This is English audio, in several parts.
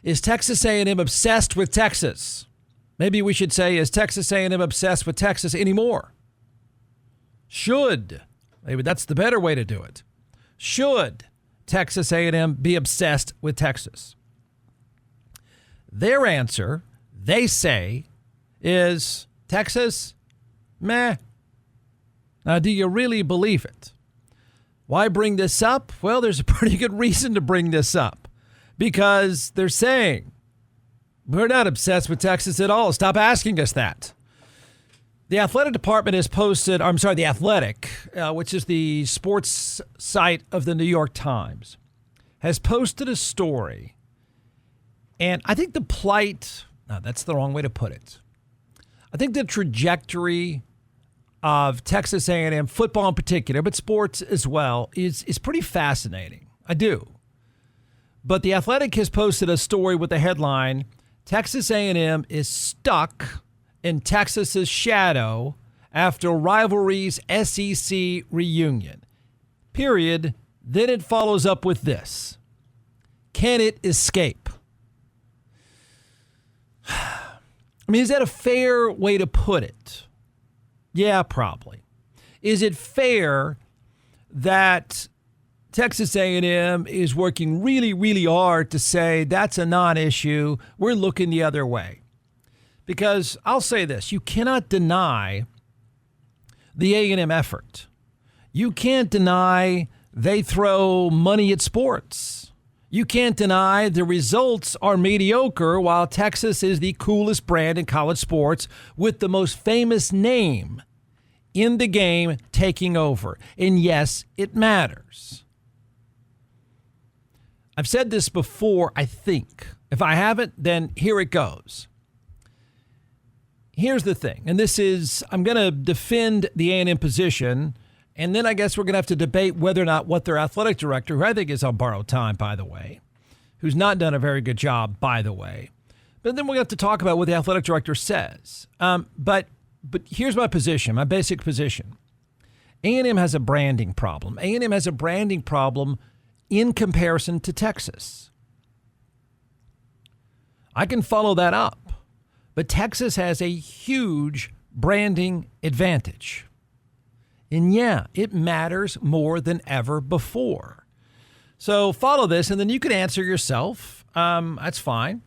Is Texas A&M obsessed with Texas? Maybe we should say, is Texas A&M obsessed with Texas anymore? Should. Maybe that's the better way to do it. Should Texas A&M be obsessed with Texas? Their answer, they say, is Texas, meh. Now, do you really believe it? Why bring this up? Well, there's a pretty good reason to bring this up. Because they're saying, we're not obsessed with Texas at all. Stop asking us that. The athletic department has posted, The Athletic, which is the sports site of the New York Times, has posted a story. And I think that's the wrong way to put it. I think the trajectory of Texas A&M football in particular, but sports as well, is pretty fascinating. I do. But The Athletic has posted a story with the headline, Texas A&M is stuck in Texas's shadow after rivalry's SEC reunion. Period. Then it follows up with this. Can it escape? I mean, is that a fair way to put it? Yeah, probably. Is it fair that Texas A&M is working really, really hard to say that's a non-issue, we're looking the other way? Because I'll say this, you cannot deny the A&M effort. You can't deny they throw money at sports. You can't deny the results are mediocre while Texas is the coolest brand in college sports with the most famous name in the game taking over. And yes, it matters. I've said this before, I think. If I haven't, then here it goes. Here's the thing, and this is, I'm going to defend the A&M position, and then I guess we're going to have to debate whether or not what their athletic director, who I think is on borrowed time, by the way, who's not done a very good job, by the way. But then we're going to have to talk about what the athletic director says. But here's my position, my basic position. A&M has a branding problem. A&M has a branding problem in comparison to Texas. I can follow that up. But Texas has a huge branding advantage. And yeah, it matters more than ever before. So follow this, and then you can answer yourself. That's fine.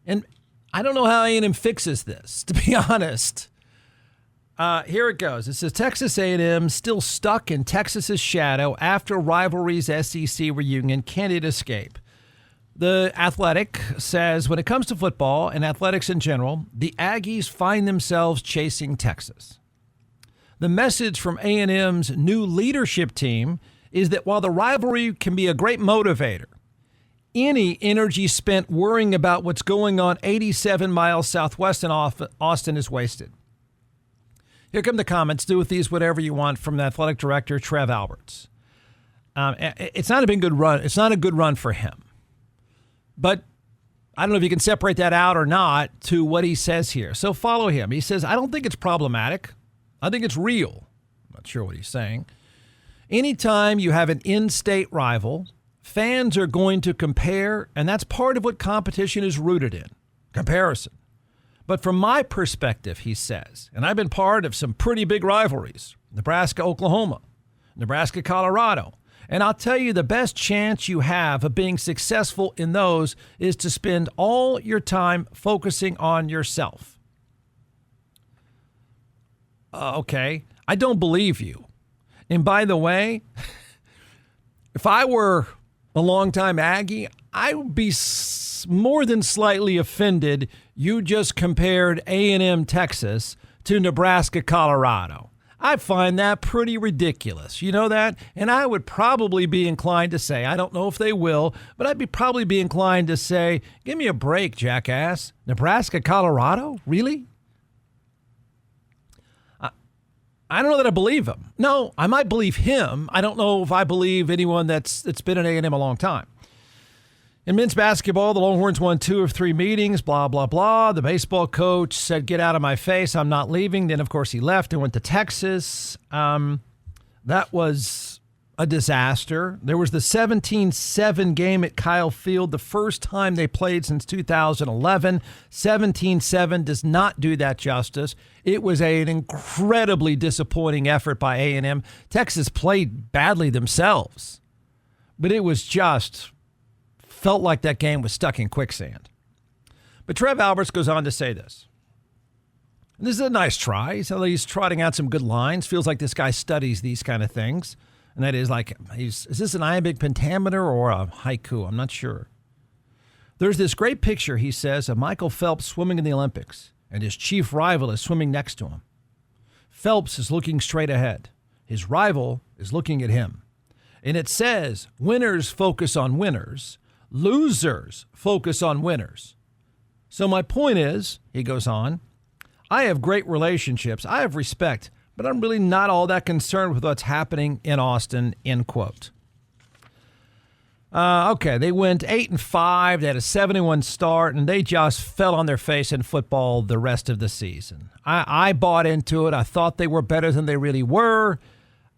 And I don't know how A&M fixes this, to be honest. Here it goes. It says, Texas A&M still stuck in Texas's shadow after rivalry's SEC reunion. Can it escape? The Athletic says, when it comes to football and athletics in general, the Aggies find themselves chasing Texas. The message from A&M's new leadership team is that while the rivalry can be a great motivator, any energy spent worrying about what's going on 87 miles southwest in Austin is wasted. Here come the comments. Do with these whatever you want from the athletic director, Trev Alberts. It's not a good run. It's not a good run for him. But I don't know if you can separate that out or not to what he says here. So follow him. He says, I don't think it's problematic. I think it's real. I'm not sure what he's saying. Anytime you have an in-state rival, fans are going to compare, and that's part of what competition is rooted in, comparison. But from my perspective, he says, and I've been part of some pretty big rivalries, Nebraska-Oklahoma, Nebraska-Colorado, and I'll tell you, the best chance you have of being successful in those is to spend all your time focusing on yourself. Okay, I don't believe you. And by the way, if I were a longtime Aggie, I would be more than slightly offended you just compared A&M Texas to Nebraska, Colorado. I find that pretty ridiculous. You know that? And I would probably be inclined to say, I don't know if they will, but I'd probably be inclined to say, give me a break, jackass. Nebraska, Colorado? Really? I don't know that I believe him. No, I might believe him. I don't know if I believe anyone that's been at A&M a long time. In men's basketball, the Longhorns won 2 of 3 meetings, blah, blah, blah. The baseball coach said, get out of my face, I'm not leaving. Then, of course, he left and went to Texas. That was a disaster. There was the 17-7 game at Kyle Field, the first time they played since 2011. 17-7 does not do that justice. It was an incredibly disappointing effort by A&M. Texas played badly themselves, but it was just felt like that game was stuck in quicksand. But Trev Alberts goes on to say this. And this is a nice try. He's trotting out some good lines. Feels like this guy studies these kind of things. And that is like, is this an iambic pentameter or a haiku? I'm not sure. There's this great picture, he says, of Michael Phelps swimming in the Olympics, and his chief rival is swimming next to him. Phelps is looking straight ahead. His rival is looking at him. And it says, winners focus on winners. Losers focus on winners. So my point is, he goes on, I have great relationships. I have respect. But I'm really not all that concerned with what's happening in Austin, end quote. Okay, they went 8-5. They had a 71 start, and they just fell on their face in football the rest of the season. I bought into it. I thought they were better than they really were,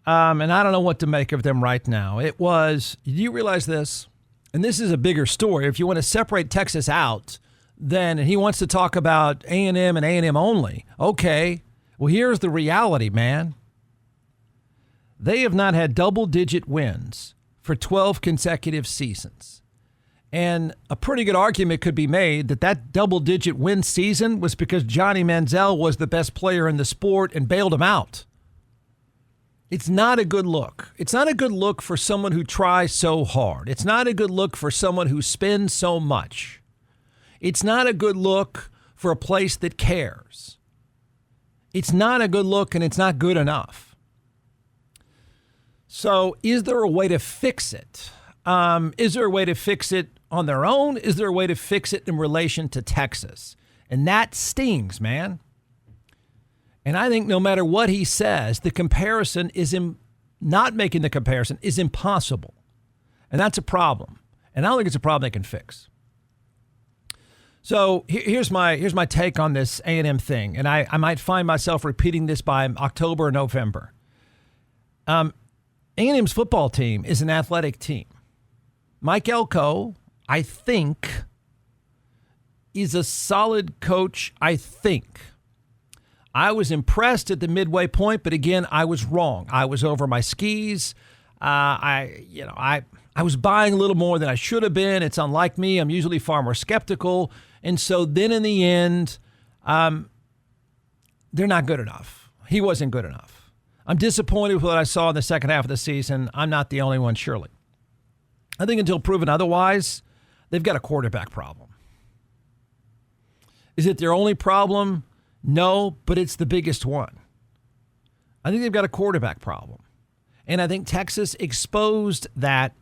and I don't know what to make of them right now. Do you realize this? And this is a bigger story. If you want to separate Texas out, then he wants to talk about A&M and A&M only. Okay. Well, here's the reality, man. They have not had double-digit wins for 12 consecutive seasons. And a pretty good argument could be made that double-digit win season was because Johnny Manziel was the best player in the sport and bailed him out. It's not a good look. It's not a good look for someone who tries so hard. It's not a good look for someone who spends so much. It's not a good look for a place that cares. It's not a good look, and it's not good enough. So is there a way to fix it? Is there a way to fix it on their own? Is there a way to fix it in relation to Texas? And that stings, man. And I think no matter what he says, the comparison not making the comparison is impossible. And that's a problem. And I don't think it's a problem they can fix. So here's my take on this A&M thing, and I might find myself repeating this by October or November. A&M's football team is an athletic team. Mike Elko, I think, is a solid coach, I think. I was impressed at the midway point, but again, I was wrong. I was over my skis. I was buying a little more than I should have been. It's unlike me. I'm usually far more skeptical. And so then in the end, they're not good enough. He wasn't good enough. I'm disappointed with what I saw in the second half of the season. I'm not the only one, surely. I think until proven otherwise, they've got a quarterback problem. Is it their only problem? No, but it's the biggest one. I think they've got a quarterback problem. And I think Texas exposed that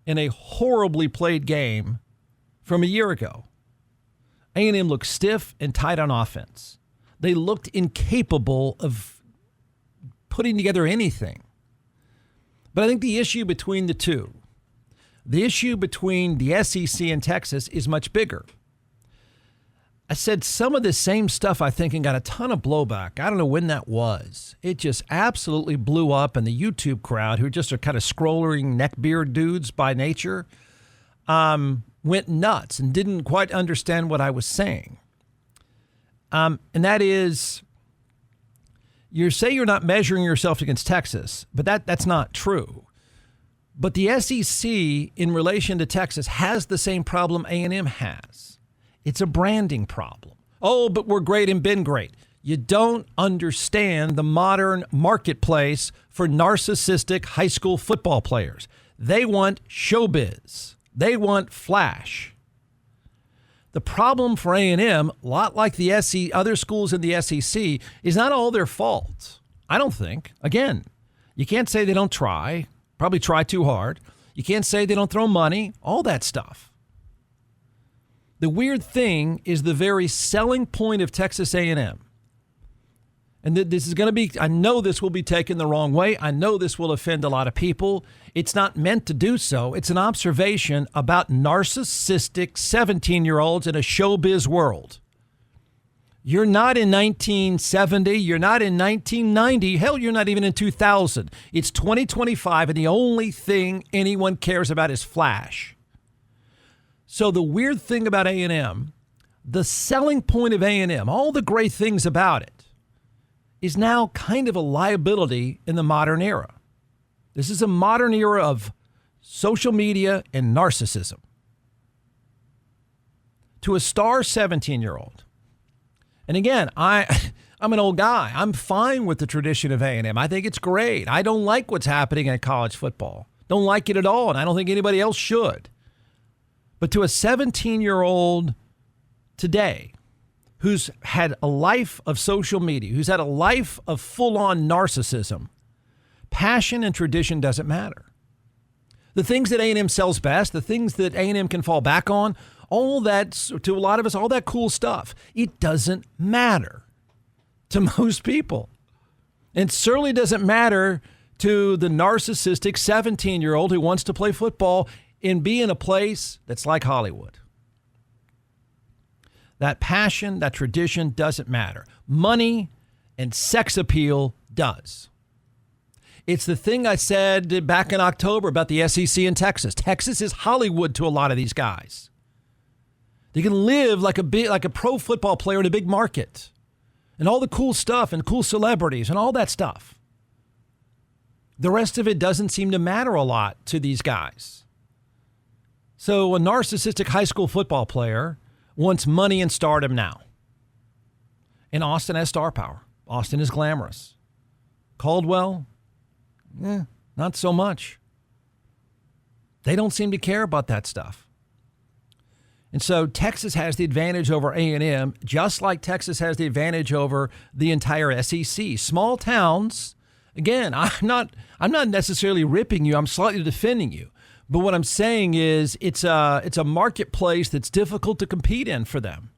in a horribly played game from a year ago. A&M looked stiff and tight on offense. They looked incapable of putting together anything. But I think the issue between the two, the issue between the SEC and Texas is much bigger. I said some of the same stuff, I think, and got a ton of blowback. I don't know when that was. It just absolutely blew up, and the YouTube crowd, who just are kind of scrolling neckbeard dudes by nature, went nuts and didn't quite understand what I was saying. And that is, you say you're not measuring yourself against Texas, but that's not true. But the SEC, in relation to Texas, has the same problem A&M has. It's a branding problem. Oh, but we're great and been great. You don't understand the modern marketplace for narcissistic high school football players. They want showbiz. They want flash. The problem for A&M, a lot like the other schools in the SEC, is not all their fault. I don't think. Again, you can't say they don't try. Probably try too hard. You can't say they don't throw money. All that stuff. The weird thing is the very selling point of Texas A&M. And this is going to be, I know this will be taken the wrong way. I know this will offend a lot of people. It's not meant to do so. It's an observation about narcissistic 17-year-olds in a showbiz world. You're not in 1970. You're not in 1990. Hell, you're not even in 2000. It's 2025, and the only thing anyone cares about is flash. So the weird thing about A&M, the selling point of A&M, all the great things about it, is now kind of a liability in the modern era. This is a modern era of social media and narcissism. To a star 17-year-old. And again, I'm an old guy. I'm fine with the tradition of A&M. I think it's great. I don't like what's happening in college football. Don't like it at all, and I don't think anybody else should. But to a 17-year-old today who's had a life of social media, who's had a life of full-on narcissism, passion and tradition doesn't matter. The things that A&M sells best, the things that A&M can fall back on, all that, to a lot of us, all that cool stuff, it doesn't matter to most people. And certainly doesn't matter to the narcissistic 17-year-old who wants to play football and be in a place that's like Hollywood. That passion, that tradition doesn't matter. Money and sex appeal does. It's the thing I said back in October about the SEC in Texas. Texas is Hollywood to a lot of these guys. They can live like a pro football player in a big market and all the cool stuff and cool celebrities and all that stuff. The rest of it doesn't seem to matter a lot to these guys. So a narcissistic high school football player wants money and stardom now. And Austin has star power. Austin is glamorous. Caldwell, not so much. They don't seem to care about that stuff. And so Texas has the advantage over A&M, just like Texas has the advantage over the entire SEC. Small towns, again, I'm not necessarily ripping you. I'm slightly defending you. But what I'm saying is it's a marketplace that's difficult to compete in for them.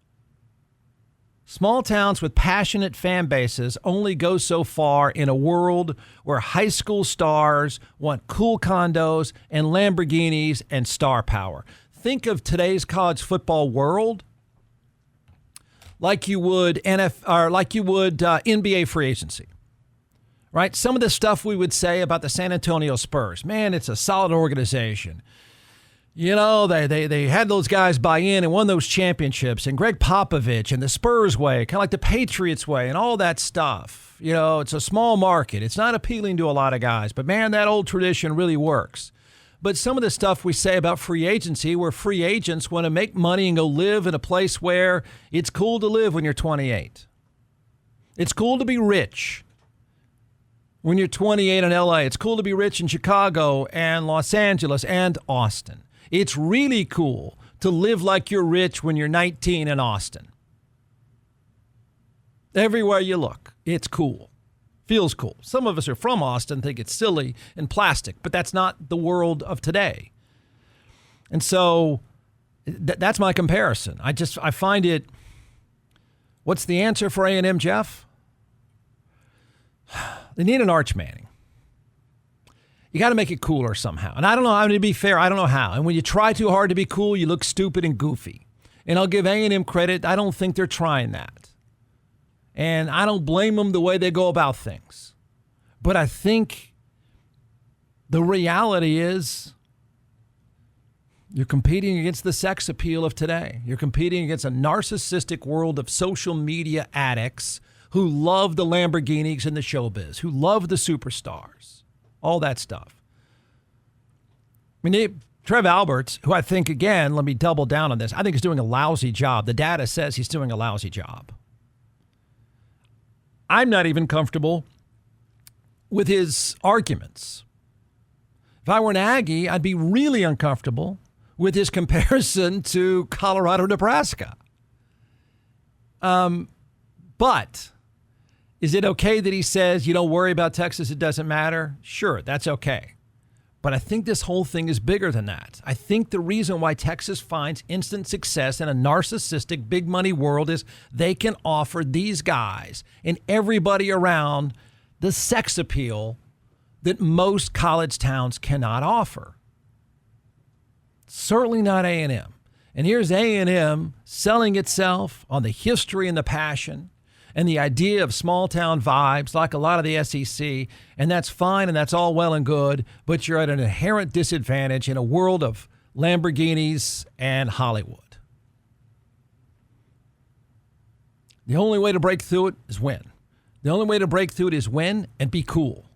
Small towns with passionate fan bases only go so far in a world where high school stars want cool condos and Lamborghinis and star power. Think of today's college football world like you would NBA free agency, right? Some of the stuff we would say about the San Antonio Spurs, man, it's a solid organization. You know, they had those guys buy in and won those championships, and Greg Popovich and the Spurs way, kind of like the Patriots way and all that stuff. You know, it's a small market. It's not appealing to a lot of guys, but man, that old tradition really works. But some of the stuff we say about free agency, where free agents want to make money and go live in a place where it's cool to live when you're 28. It's cool to be rich when you're 28 in LA. It's cool to be rich in Chicago and Los Angeles and Austin. It's really cool to live like you're rich when you're 19 in Austin. Everywhere you look, it's cool. Feels cool. Some of us are from Austin, think it's silly and plastic, but that's not the world of today. And so that's my comparison. I find it, what's the answer for A&M, Jeff? They need an Arch Manning. You got to make it cooler somehow. And I don't know, I'm going to be fair, I don't know how. And when you try too hard to be cool, you look stupid and goofy. And I'll give A&M credit, I don't think they're trying that. And I don't blame them the way they go about things. But I think the reality is you're competing against the sex appeal of today. You're competing against a narcissistic world of social media addicts who love the Lamborghinis and the showbiz, who love the superstars, all that stuff. I mean, Trev Alberts, who I think, again, let me double down on this, I think is doing a lousy job. The data says he's doing a lousy job. I'm not even comfortable with his arguments. If I were an Aggie, I'd be really uncomfortable with his comparison to Colorado, Nebraska. But is it okay that he says, you don't worry about Texas, it doesn't matter? Sure, that's okay. But I think this whole thing is bigger than that. I think the reason why Texas finds instant success in a narcissistic big money world is they can offer these guys and everybody around the sex appeal that most college towns cannot offer. Certainly not A&M. And here's A&M selling itself on the history and the passion and the idea of small-town vibes like a lot of the SEC, and that's fine and that's all well and good, but you're at an inherent disadvantage in a world of Lamborghinis and Hollywood. The only way to break through it is win. The only way to break through it is win and be cool.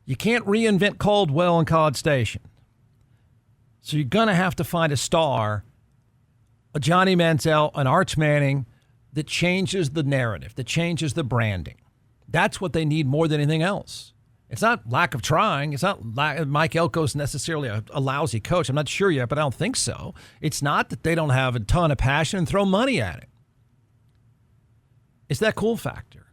You can't reinvent Caldwell and College Station. So you're going to have to find a star, a Johnny Manziel, an Arch Manning, that changes the narrative, that changes the branding. That's what they need more than anything else. It's not lack of trying. It's not Mike Elko's necessarily a lousy coach. I'm not sure yet, but I don't think so. It's not that they don't have a ton of passion and throw money at it. It's that cool factor.